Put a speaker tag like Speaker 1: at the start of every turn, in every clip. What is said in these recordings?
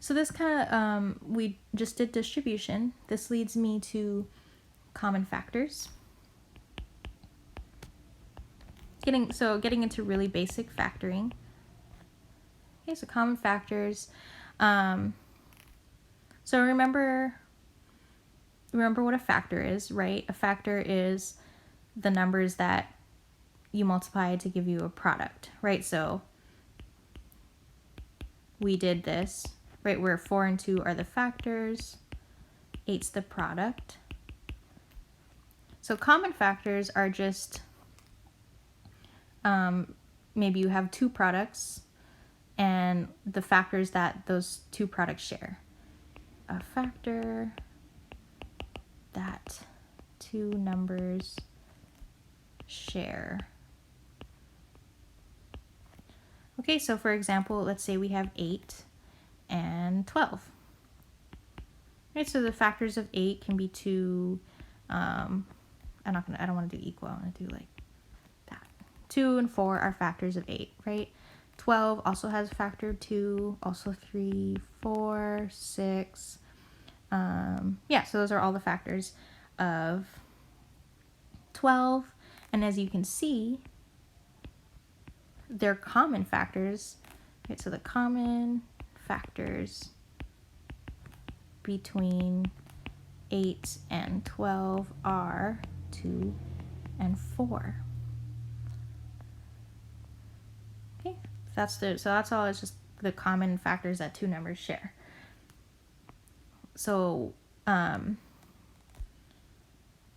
Speaker 1: So this kind of, we just did distribution. This leads me to common factors. Getting into really basic factoring. Okay, so common factors. So remember what a factor is, right? A factor is the numbers that you multiply to give you a product, right? So we did this, right, where 4 and 2 are the factors, 8's the product. So common factors are just, maybe you have two products and the factors that those two products share. A factor that two numbers share. Okay, so for example, let's say we have 8 and 12. Right, so the factors of 8 can be 2, I don't want to do equal, I want to do like that. 2 and 4 are factors of 8, right? 12 also has a factor of 2, also 3, 4, 6. Yeah, so those are all the factors of 12. And as you can see, they're common factors. Right, so the common factors between 8 and 12 are 2 and 4. Okay, so that's all. It's just the common factors that two numbers share. So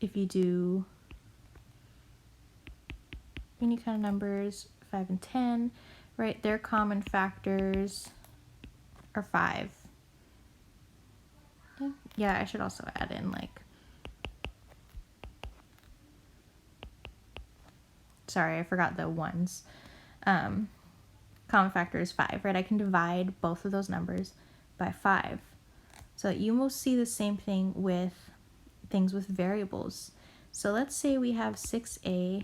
Speaker 1: if you do any kind of numbers, 5 and 10, right, their common factors are 5. Okay. Yeah, I should also add in like, sorry, I forgot the ones. Common factor is 5, right? I can divide both of those numbers by 5. So you will see the same thing with things with variables. So let's say we have 6a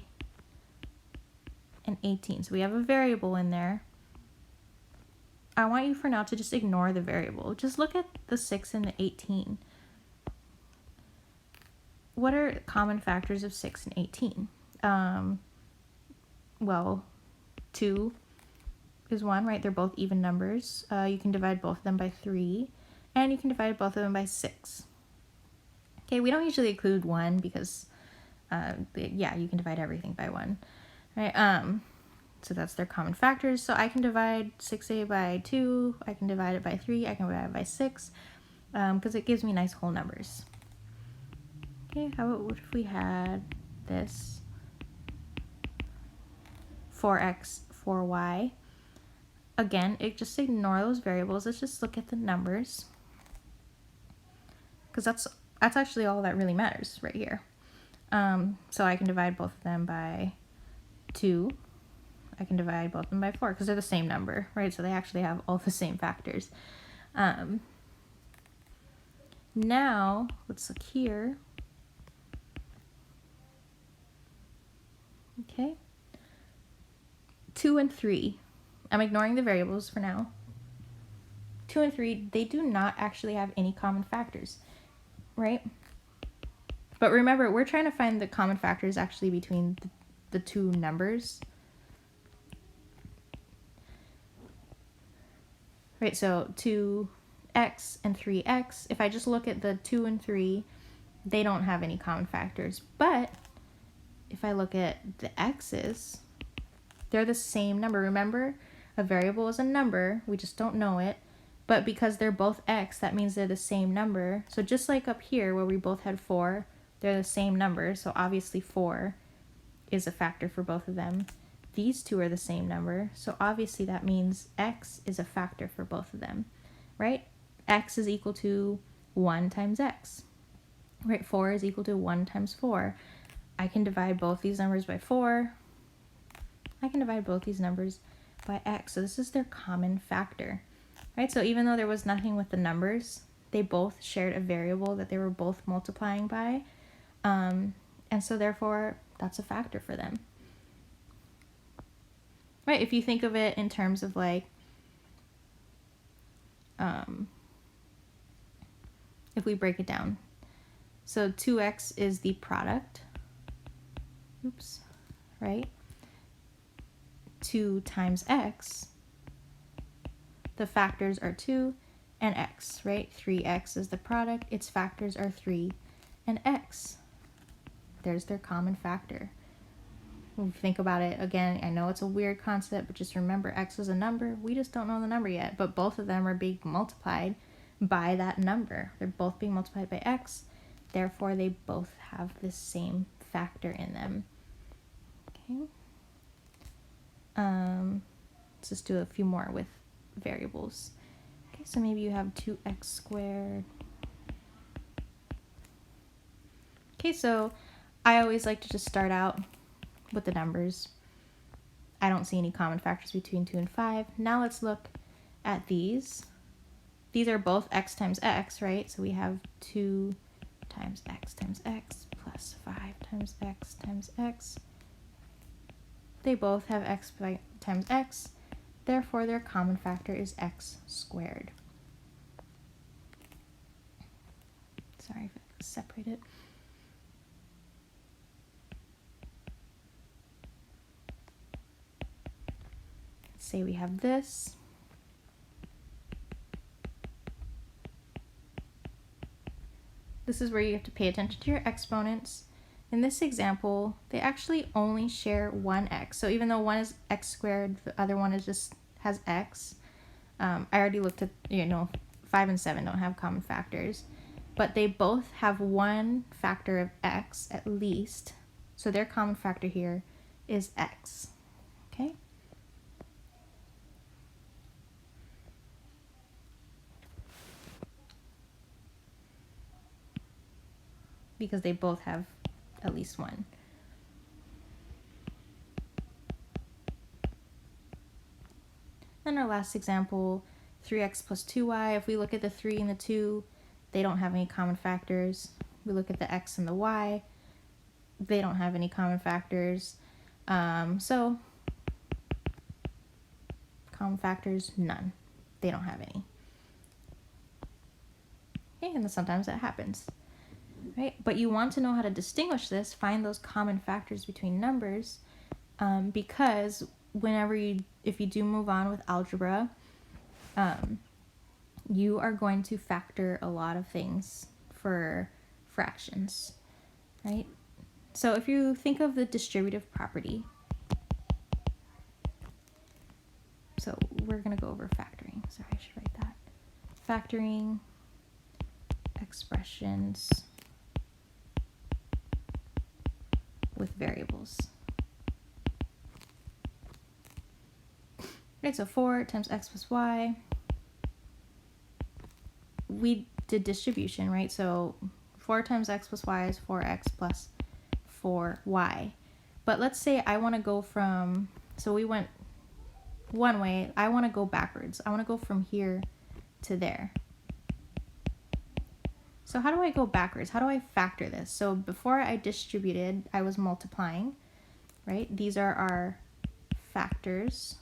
Speaker 1: and 18. So we have a variable in there. I want you for now to just ignore the variable. Just look at the 6 and the 18. What are common factors of 6 and 18? Well, 2 is 1, right? They're both even numbers. You can divide both of them by 3, and you can divide both of them by 6. Okay, we don't usually include 1 because, yeah, you can divide everything by 1, right? So that's their common factors. So I can divide 6a by 2, I can divide it by 3, I can divide it by 6, because it gives me nice whole numbers. Okay, what if we had this 4x, 4y? Again, just ignore those variables. Let's just look at the numbers, because that's actually all that really matters right here. So I can divide both of them by 2. I can divide both of them by 4 because they're the same number, right? So they actually have all the same factors. Now, let's look here. Okay. 2 and 3. I'm ignoring the variables for now. 2 and 3, they do not actually have any common factors, right? But remember, we're trying to find the common factors actually between the two numbers. Right, so 2x and 3x, if I just look at the 2 and 3, they don't have any common factors. But if I look at the x's, they're the same number. Remember, a variable is a number, we just don't know it. But because they're both x, that means they're the same number. So just like up here where we both had 4, they're the same number. So obviously 4 is a factor for both of them. These two are the same number. So obviously that means x is a factor for both of them, right? X is equal to 1 times x, right? 4 is equal to 1 times 4. I can divide both these numbers by 4. I can divide both these numbers by x. So this is their common factor. Right, so even though there was nothing with the numbers, they both shared a variable that they were both multiplying by. And so therefore, that's a factor for them. Right, if you think of it in terms of like if we break it down. So 2x is the product, oops, right? 2 times x, the factors are 2 and x, right? 3x is the product, its factors are 3 and x. There's their common factor. When you think about it, again, I know it's a weird concept, but just remember x is a number. We just don't know the number yet, but both of them are being multiplied by that number. They're both being multiplied by x, therefore they both have the same factor in them. Okay. Let's just do a few more with variables. Okay, so maybe you have 2x squared. Okay, so I always like to just start out with the numbers. I don't see any common factors between 2 and 5. Now let's look at these. These are both x times x, right? So we have 2 times x plus 5 times x. They both have x times x. Therefore, their common factor is x squared. Sorry if I separate it. Let's say we have this. This is where you have to pay attention to your exponents. In this example, they actually only share one x. So even though one is x squared, the other one is just has x. I already looked at, 5 and 7 don't have common factors, but they both have one factor of x at least. So their common factor here is x. Okay? Because they both have at least one. Then our last example, 3x plus 2y. If we look at the 3 and the 2, they don't have any common factors. We look at the x and the y, they don't have any common factors. So common factors, none. They don't have any. Okay, and sometimes that happens. Right? But you want to know how to distinguish this, find those common factors between numbers, because if you do move on with algebra, you are going to factor a lot of things for fractions, right? So if you think of the distributive property, so we're going to go over factoring. Sorry, I should write that. Factoring expressions with variables. Right, so 4 times x plus y. We did distribution, right? So 4 times x plus y is 4x plus 4y. But let's say I want to go from, so we went one way, I want to go backwards. I want to go from here to there. So how do I go backwards? How do I factor this? So before I distributed, I was multiplying, right? These are our factors.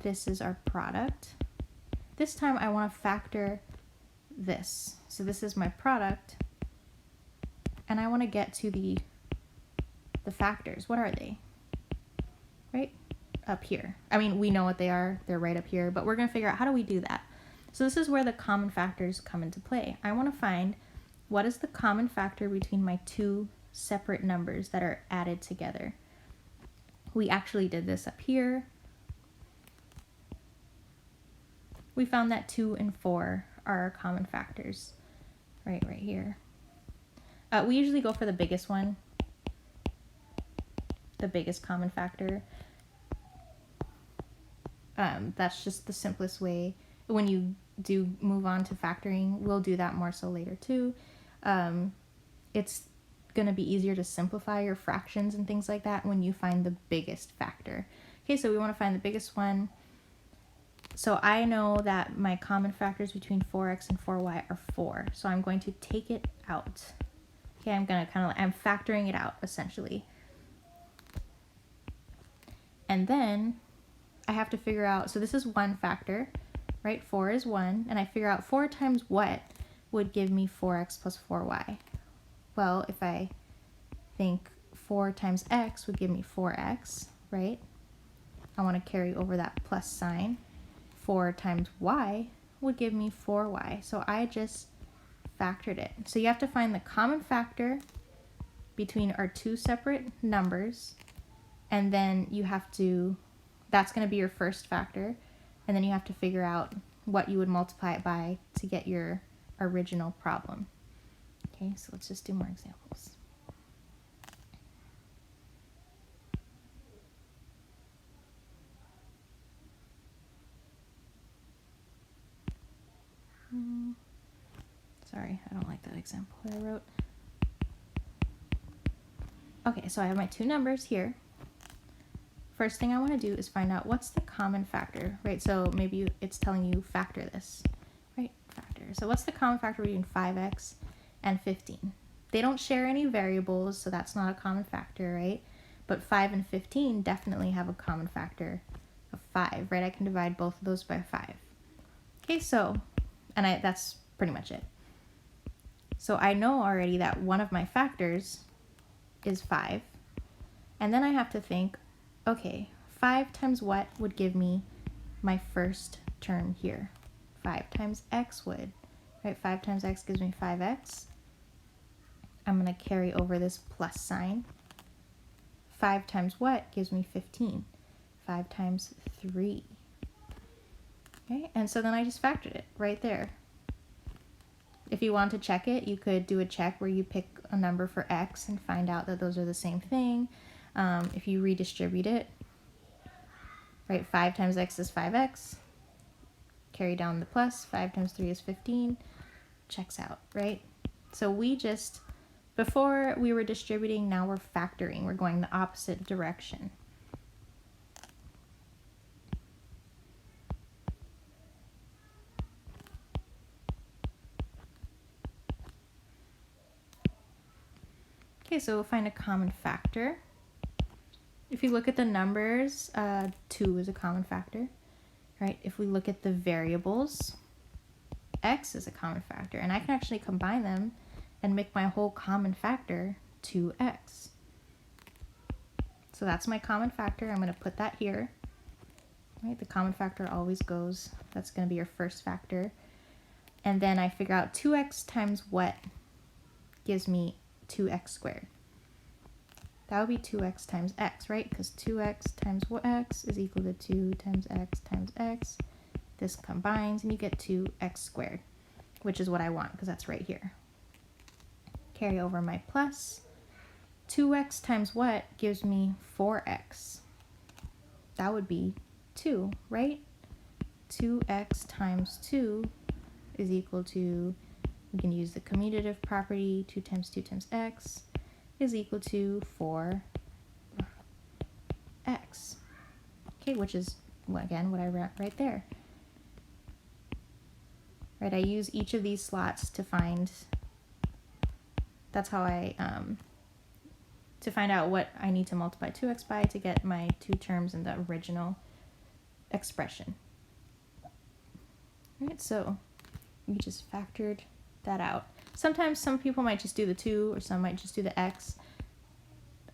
Speaker 1: This is our product. This time I want to factor this. So this is my product, and I want to get to the factors. What are they? Right up here. I mean, we know what they are. They're right up here, but we're going to figure out how do we do that. So this is where the common factors come into play. I want to find what is the common factor between my two separate numbers that are added together. We actually did this up here. We found that 2 and 4 are our common factors, right here. We usually go for the biggest one, the biggest common factor. That's just the simplest way. When you do move on to factoring, we'll do that more so later too. It's going to be easier to simplify your fractions and things like that when you find the biggest factor. Okay, so we want to find the biggest one. So I know that my common factors between 4x and 4y are 4. So I'm going to take it out. Okay, I'm factoring it out essentially. And then I have to figure out, so this is one factor. right? 4 is 1, and I figure out 4 times what would give me 4x plus 4y. Well, if I think 4 times x would give me 4x, right? I want to carry over that plus sign. 4 times y would give me 4y. So I just factored it. So you have to find the common factor between our two separate numbers, and then you have to, that's going to be your first factor, and then you have to figure out what you would multiply it by to get your original problem. Okay, so let's just do more examples. Sorry, I don't like that example that I wrote. Okay, so I have my two numbers here. First thing I want to do is find out what's the common factor, right? So maybe it's telling you factor this, right? Factor. So what's the common factor between 5x and 15? They don't share any variables, so that's not a common factor, right? But 5 and 15 definitely have a common factor of 5, right? I can divide both of those by 5. Okay, so, and that's pretty much it. So I know already that one of my factors is 5. And then I have to think, okay, 5 times what would give me my first term here? 5 times x would, right? 5 times x gives me 5x. I'm going to carry over this plus sign. 5 times what gives me 15? 5 times 3. Okay, and so then I just factored it right there. If you want to check it, you could do a check where you pick a number for x and find out that those are the same thing. If you redistribute it, right, 5 times x is 5x. Carry down the plus, 5 times 3 is 15. Checks out, right? So we just, before we were distributing, now we're factoring. We're going the opposite direction. Okay, so we'll find a common factor. If you look at the numbers, 2 is a common factor, right? If we look at the variables, x is a common factor, and I can actually combine them and make my whole common factor 2x. So that's my common factor. I'm going to put that here, right? The common factor always goes, that's going to be your first factor. And then I figure out 2x times what gives me 2x squared. That would be 2x times x, right? Because 2x times x is equal to 2 times x. This combines and you get 2x squared, which is what I want because that's right here. Carry over my plus. 2x times what gives me 4x? That would be 2, right? 2x times 2 is equal to, we can use the commutative property, 2 times x is equal to 4x. Okay, which is, again, what I wrote right there. Right, I use each of these slots to find, that's how I, to find out what I need to multiply 2x by to get my two terms in the original expression. Right, so we just factored that out. Sometimes some people might just do the 2 or some might just do the x.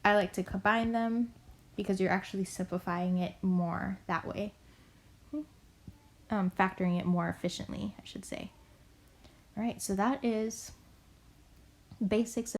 Speaker 1: I like to combine them because you're actually simplifying it more that way. Factoring it more efficiently, I should say. All right, so that is basics